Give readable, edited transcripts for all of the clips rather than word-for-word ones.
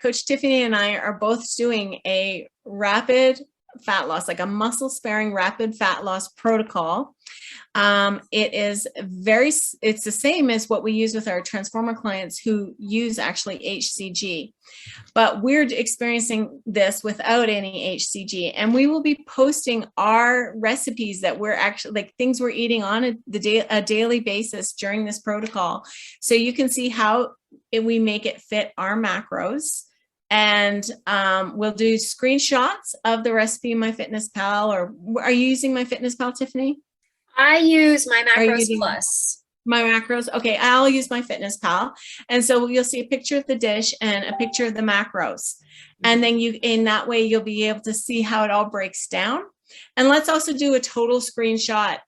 Coach Tiffany and I are both doing a rapid fat loss, like a muscle sparing rapid fat loss protocol. It's the same as what we use with our transformer clients who use actually HCG, but we're experiencing this without any HCG. And we will be posting our recipes that we're actually, like things we're eating on a daily basis during this protocol. So you can see how we make it fit our macros. And we'll do screenshots of the recipe in MyFitnessPal. Or are you using MyFitnessPal, Tiffany? I use My Macros Plus. My Macros. Okay, I'll use MyFitnessPal. And so you'll see a picture of the dish and a picture of the macros. And then in that way, you'll be able to see how it all breaks down. And let's also do a total screenshot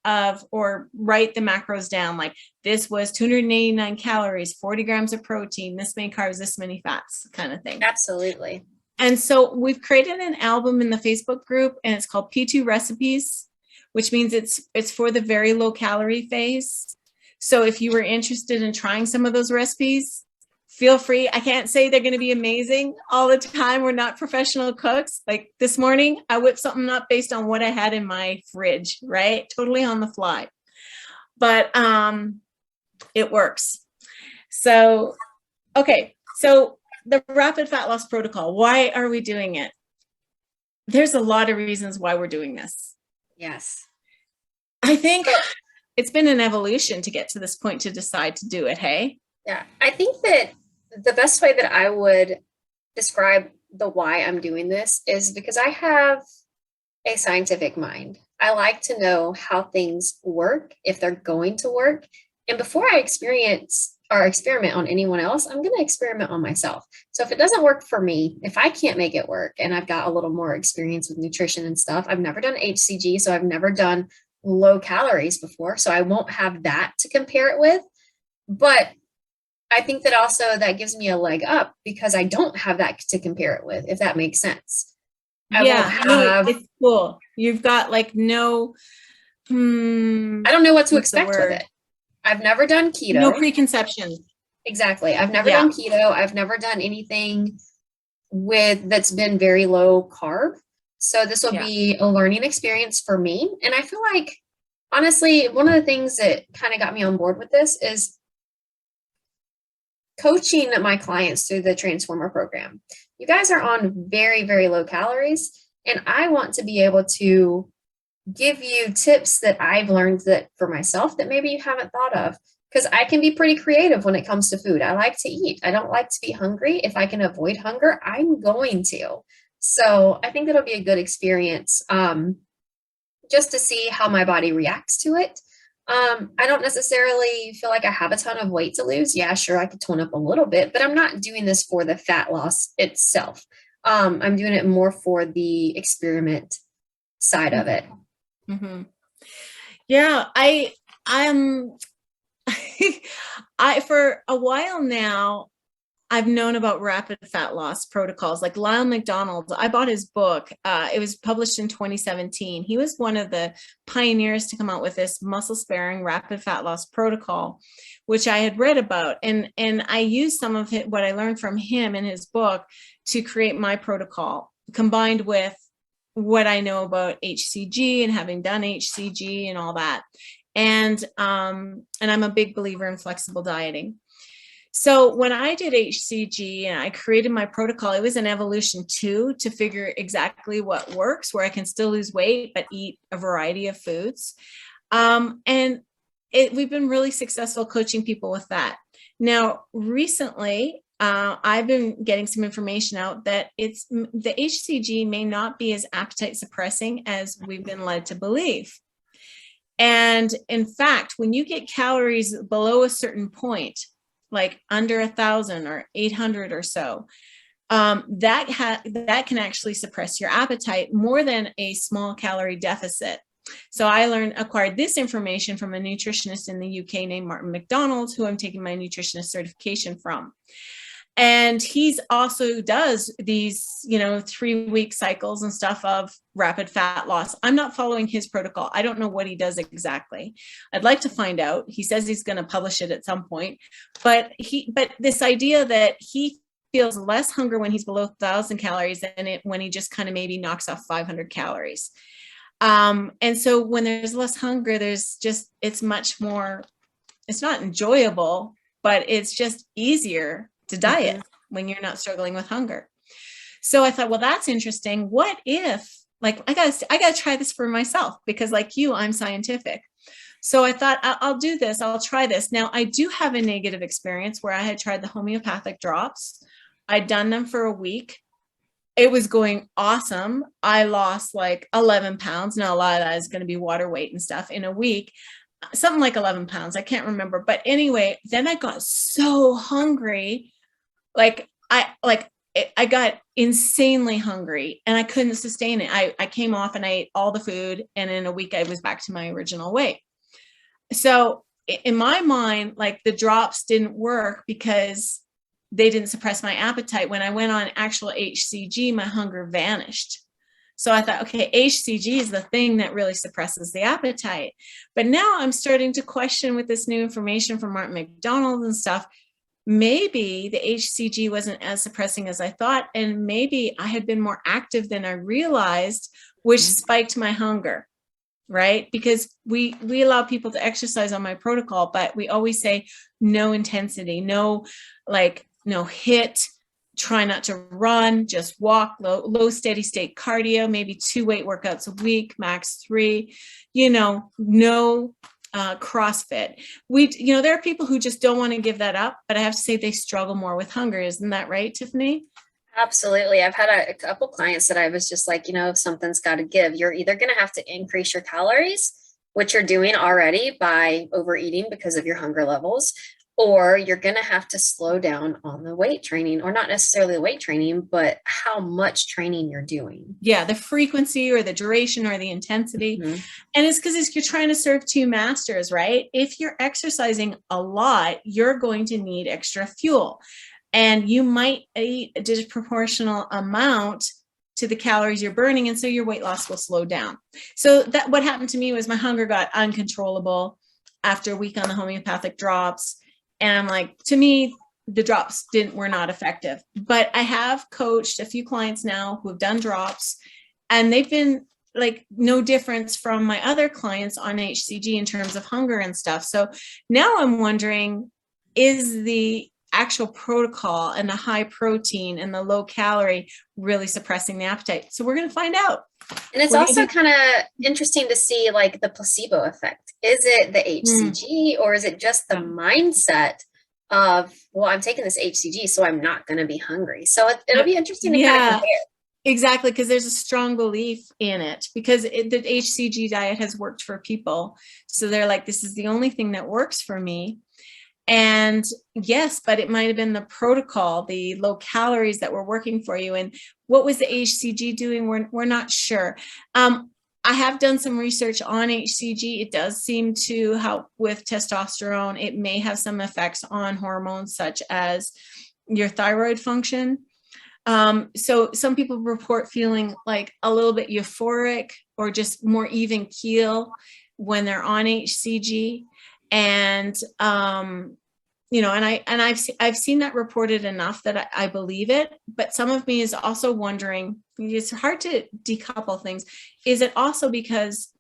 or write the macros down. Like this was 289 calories, 40 grams of protein, this many carbs, this many fats, kind of thing. Absolutely. And so we've created an album in the Facebook group, and it's called P2 Recipes, which means it's for the very low calorie phase. So if you were interested in trying some of those recipes, feel free. I can't say they're going to be amazing all the time. We're not professional cooks. Like this morning, I whipped something up based on what I had in my fridge, right? Totally on the fly. But it works. So, okay. So the rapid fat loss protocol, why are we doing it? There's a lot of reasons why we're doing this. Yes. I think it's been an evolution to get to this point to decide to do it. Hey? Yeah. I think that the best way that I would describe the why I'm doing this is because I have a scientific mind. I like to know how things work, if they're going to work. And before I experiment on anyone else, I'm going to experiment on myself. So if it doesn't work for me, if I can't make it work, and I've got a little more experience with nutrition and stuff, I've never done HCG, so I've never done low calories before, so I won't have that to compare it with. But I think that also that gives me a leg up because I don't have that to compare it with, if that makes sense. It's cool. You've got like I don't know what to expect with it. I've never done keto. No preconceptions. Exactly. I've never done keto. I've never done anything that's been very low carb. So this will be a learning experience for me. And I feel like, honestly, one of the things that kind of got me on board with this is coaching my clients through the Transformer program. You guys are on very, very low calories, and I want to be able to give you tips that I've learned that for myself that maybe you haven't thought of, because I can be pretty creative when it comes to food. I like to eat. I don't like to be hungry. If I can avoid hunger, I'm going to. So I think it'll be a good experience just to see how my body reacts to it. I don't necessarily feel like I have a ton of weight to lose. Yeah, sure, I could tone up a little bit, but I'm not doing this for the fat loss itself. I'm doing it more for the experiment side of it. Mm-hmm. Yeah, I'm for a while now, I've known about rapid fat loss protocols. Like Lyle McDonald, I bought his book. It was published in 2017. He was one of the pioneers to come out with this muscle sparing rapid fat loss protocol, which I had read about. And I used some of what I learned from him in his book to create my protocol, combined with what I know about HCG and having done HCG and all that. And I'm a big believer in flexible dieting. So when I did HCG and I created my protocol, it was an evolution too, to figure exactly what works, where I can still lose weight, but eat a variety of foods. We've been really successful coaching people with that. Now, recently, I've been getting some information out that the HCG may not be as appetite suppressing as we've been led to believe. And in fact, when you get calories below a certain point, like under 1,000 or 800 or so, that can actually suppress your appetite more than a small calorie deficit. So I acquired this information from a nutritionist in the UK named Martin McDonald, who I'm taking my nutritionist certification from. And he's also does these, 3-week cycles and stuff of rapid fat loss. I'm not following his protocol. I don't know what he does exactly. I'd like to find out. He says he's going to publish it at some point, but this idea that he feels less hunger when he's below 1,000 calories than when he just kind of maybe knocks off 500 calories. And so when there's less hunger, it's much more, it's not enjoyable, but it's just easier to diet when you're not struggling with hunger. So I thought, well, that's interesting. What if, like, I gotta try this for myself, because like you, I'm scientific. So I thought, I'll do this. I'll try this. Now, I do have a negative experience where I had tried the homeopathic drops. I'd done them for a week. It was going awesome. I lost like 11 pounds. Now, a lot of that is going to be water weight and stuff in a week. Something like 11 pounds. I can't remember. But anyway, then I got so hungry. I got insanely hungry and I couldn't sustain it. I came off and I ate all the food. And in a week, I was back to my original weight. So in my mind, like, the drops didn't work because they didn't suppress my appetite. When I went on actual HCG, my hunger vanished. So I thought, okay, HCG is the thing that really suppresses the appetite. But now I'm starting to question, with this new information from Martin McDonald and stuff, maybe the HCG wasn't as suppressing as I thought. And maybe I had been more active than I realized, which spiked my hunger, right? Because we allow people to exercise on my protocol, but we always say no intensity, no HIIT, try not to run, just walk, low steady state cardio, maybe 2 weight workouts a week, max 3, no CrossFit. There are people who just don't want to give that up, but I have to say they struggle more with hunger. Isn't that right, Tiffany? Absolutely. I've had a couple clients that I was just like, something's got to give. You're either going to have to increase your calories, which you're doing already by overeating because of your hunger levels, or you're going to have to slow down on the weight training, or not necessarily the weight training, but how much training you're doing. Yeah, the frequency or the duration or the intensity. And it's because you're trying to serve two masters, right? If you're exercising a lot, you're going to need extra fuel. And you might eat a disproportional amount to the calories you're burning. And so your weight loss will slow down. So that what happened to me was my hunger got uncontrollable after a week on the homeopathic drops. And I'm like, to me, the drops were not effective. But I have coached a few clients now who have done drops, and they've been like no difference from my other clients on HCG in terms of hunger and stuff. So now I'm wondering, is the actual protocol and the high protein and the low calorie really suppressing the appetite? So we're going to find out. And it's also kind of interesting to see like the placebo effect. Is it the HCG or is it just the mindset of, well, I'm taking this HCG, so I'm not going to be hungry. So it'll be interesting to kind of compare. Exactly, because there's a strong belief in it, because the HCG diet has worked for people. So they're like, this is the only thing that works for me. And yes, but it might have been the protocol, the low calories that were working for you. And what was the HCG doing? We're not sure. I have done some research on HCG. It does seem to help with testosterone. It may have some effects on hormones such as your thyroid function. So some people report feeling like a little bit euphoric or just more even keel when they're on HCG. And, and I've seen that reported enough that I believe it, but some of me is also wondering, it's hard to decouple things. Is it also because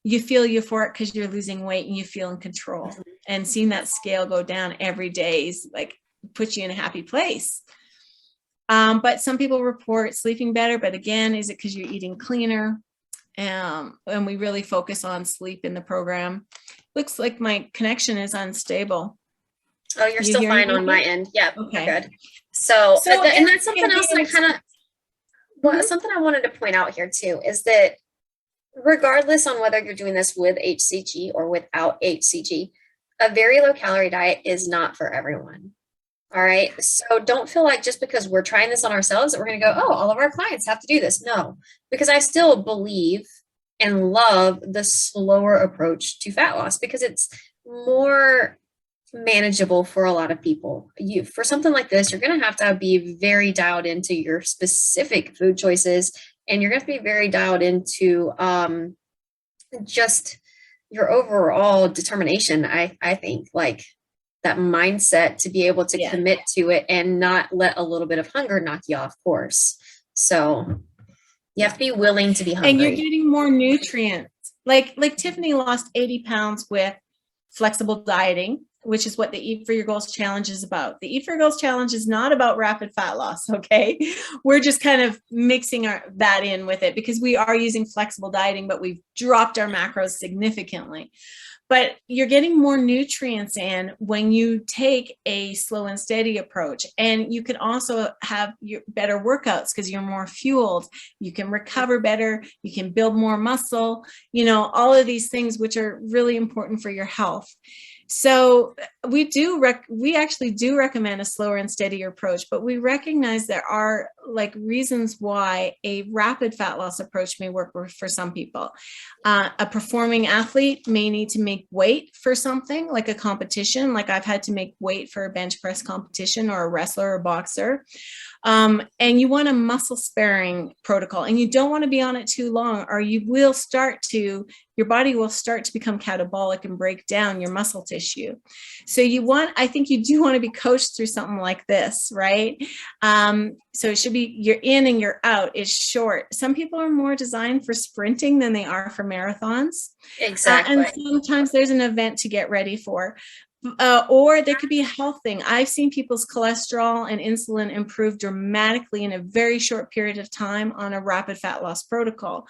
you feel euphoric because you're losing weight and you feel in control, and seeing that scale go down every day is like, puts you in a happy place. But some people report sleeping better, but again, is it because you're eating cleaner? And we really focus on sleep in the program. Looks like my connection is unstable. Oh, you're still fine on my end. Yeah, okay. Good. So and that's something else that I kind of, something I wanted to point out here too, is that regardless on whether you're doing this with HCG or without HCG, a very low calorie diet is not for everyone. All right. So don't feel like just because we're trying this on ourselves that we're going to go, oh, all of our clients have to do this. No, because I still believe and love the slower approach to fat loss, because it's more manageable for a lot of people. For something like this, you're going to have be very dialed into your specific food choices, and you're going to have to be very dialed into just your overall determination. I think, like, that mindset to be able to commit to it and not let a little bit of hunger knock you off course. So you have to be willing to be hungry. And you're getting more nutrients. Like Tiffany lost 80 pounds with flexible dieting, which is what the Eat for Your Goals challenge is about. The Eat for Your Goals challenge is not about rapid fat loss. Okay. We're just kind of mixing that in with it because we are using flexible dieting, but we've dropped our macros significantly. But you're getting more nutrients in when you take a slow and steady approach. And you can also have your better workouts because you're more fueled. You can recover better. You can build more muscle, all of these things, which are really important for your health. So we actually do recommend a slower and steadier approach, but we recognize there are reasons why a rapid fat loss approach may work for some people. A performing athlete may need to make weight for something like a competition. Like I've had to make weight for a bench press competition, or a wrestler or boxer. And you want a muscle sparing protocol, and you don't want to be on it too long, or your body will start to become catabolic and break down your muscle tissue. So I think you do want to be coached through something like this, right? So it should be your in and your out is short. Some people are more designed for sprinting than they are for marathons. Exactly. And sometimes there's an event to get ready for. Or there could be a health thing. I've seen people's cholesterol and insulin improve dramatically in a very short period of time on a rapid fat loss protocol.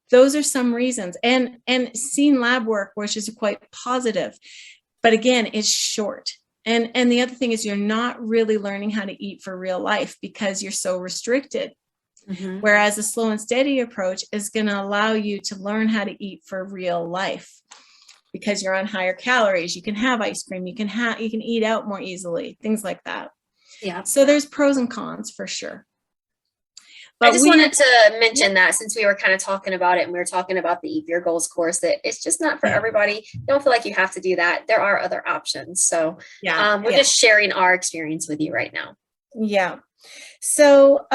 Those are some reasons, and seen lab work, which is quite positive. But again, it's short. And the other thing is you're not really learning how to eat for real life because you're so restricted. Mm-hmm. Whereas a slow and steady approach is going to allow you to learn how to eat for real life. Because you're on higher calories, you can have ice cream, you can eat out more easily, things like that. Yeah. So there's pros and cons for sure. But I just wanted to mention that since we were kind of talking about it, and we were talking about the Eat for Your Goals course, that it's just not for everybody. Don't feel like you have to do that. There are other options. So we're just sharing our experience with you right now. Yeah. So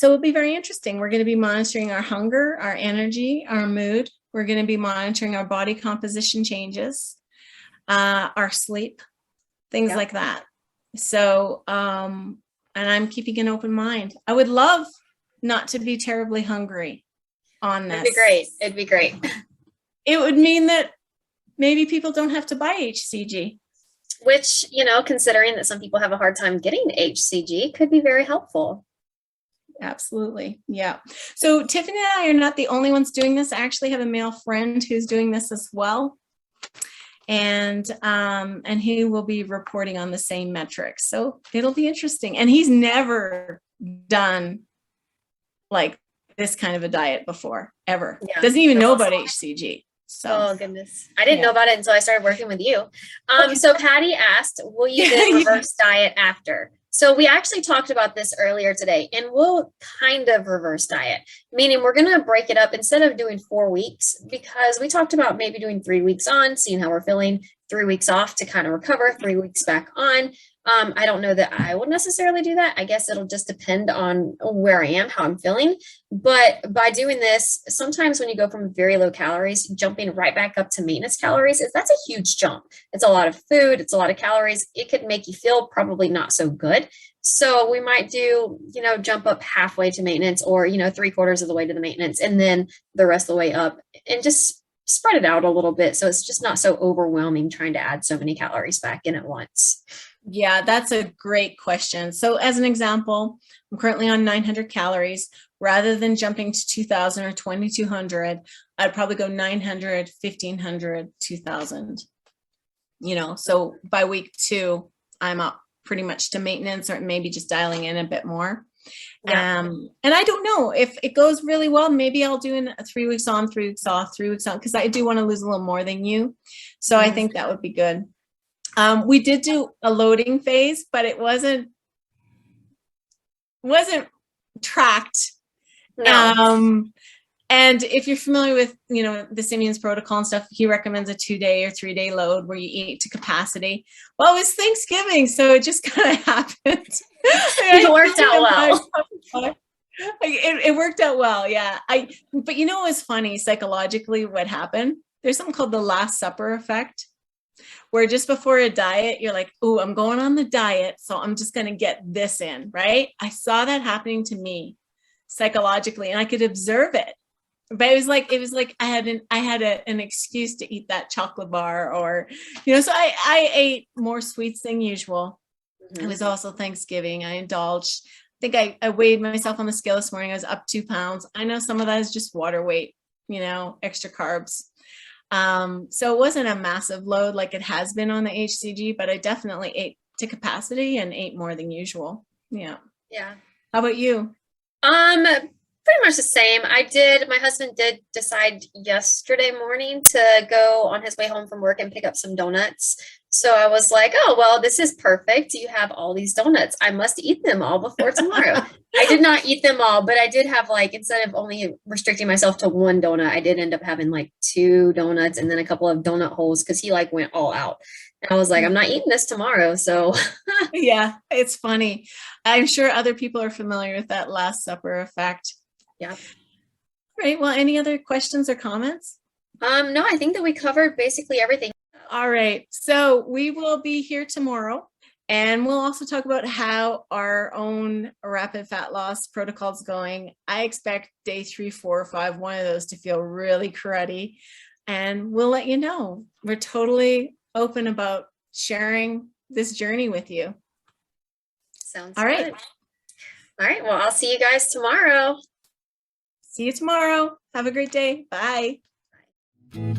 it'll be very interesting. We're going to be monitoring our hunger, our energy, our mood. We're going to be monitoring our body composition changes, our sleep, things like that. So, and I'm keeping an open mind. I would love not to be terribly hungry on this. It'd be great. It would mean that maybe people don't have to buy HCG. Which, considering that some people have a hard time getting HCG, could be very helpful. Absolutely. Yeah. So Tiffany and I are not the only ones doing this. I actually have a male friend who's doing this as well. And he will be reporting on the same metrics. So it'll be interesting. And he's never done like this kind of a diet before, ever. Yeah. Doesn't even know about HCG. So. Oh goodness. I didn't know about it until I started working with you. So Patty asked, will you then reverse diet after? So we actually talked about this earlier today, and we'll kind of reverse diet, meaning we're going to break it up instead of doing 4 weeks, because we talked about maybe doing 3 weeks on, seeing how we're feeling, 3 weeks off to kind of recover, 3 weeks back on. I don't know that I would necessarily do that. I guess it'll just depend on where I am, how I'm feeling. But by doing this, sometimes when you go from very low calories, jumping right back up to maintenance calories, that's a huge jump. It's a lot of food. It's a lot of calories. It could make you feel probably not so good. So we might do, jump up halfway to maintenance, or, 3/4 of the way to the maintenance, and then the rest of the way up, and just spread it out a little bit. So it's just not so overwhelming trying to add so many calories back in at once. Yeah, that's a great question. So as an example, I'm currently on 900 calories. Rather than jumping to 2,000 or 2,200, I'd probably go 900, 1,500, 2,000. So by week 2, I'm up pretty much to maintenance, or maybe just dialing in a bit more. Yeah. And I don't know if it goes really well. Maybe I'll do a 3 weeks on, 3 weeks off, 3 weeks on, because I do want to lose a little more than you. So I think that would be good. We did do a loading phase, but it wasn't tracked. No. And if you're familiar with, the Simeon's protocol and stuff, he recommends a 2-day or 3-day load where you eat to capacity. Well, it was Thanksgiving, so it just kind of happened. It worked out well. It worked out well, yeah. But it was funny psychologically what happened. There's something called the Last Supper effect, where just before a diet, you're like, oh, I'm going on the diet, so I'm just going to get this in, right? I saw that happening to me psychologically, and I could observe it. But it was like I had an excuse to eat that chocolate bar, or so I ate more sweets than usual. It was also Thanksgiving. I indulged. I think I weighed myself on the scale this morning. I was up 2 pounds. I know some of that is just water weight, extra carbs. So it wasn't a massive load like it has been on the HCG, but I definitely ate to capacity and ate more than usual. Yeah. Yeah. How about you? Pretty much the same. My husband did decide yesterday morning to go on his way home from work and pick up some donuts. So I was like, oh, well, this is perfect. You have all these donuts. I must eat them all before tomorrow. I did not eat them all, but I did have instead of only restricting myself to one donut, I did end up having 2 donuts and then a couple of donut holes because he went all out. And I was like, I'm not eating this tomorrow. So yeah, it's funny. I'm sure other people are familiar with that Last Supper effect. Yeah. Right. Well, any other questions or comments? No, I think that we covered basically everything. All right. So we will be here tomorrow, and we'll also talk about how our own rapid fat loss protocol is going. I expect day 3, 4, or 5, one of those to feel really cruddy, and we'll let you know. We're totally open about sharing this journey with you. Sounds all right. Good. All right. Well, I'll see you guys tomorrow. See you tomorrow. Have a great day. Bye. Bye.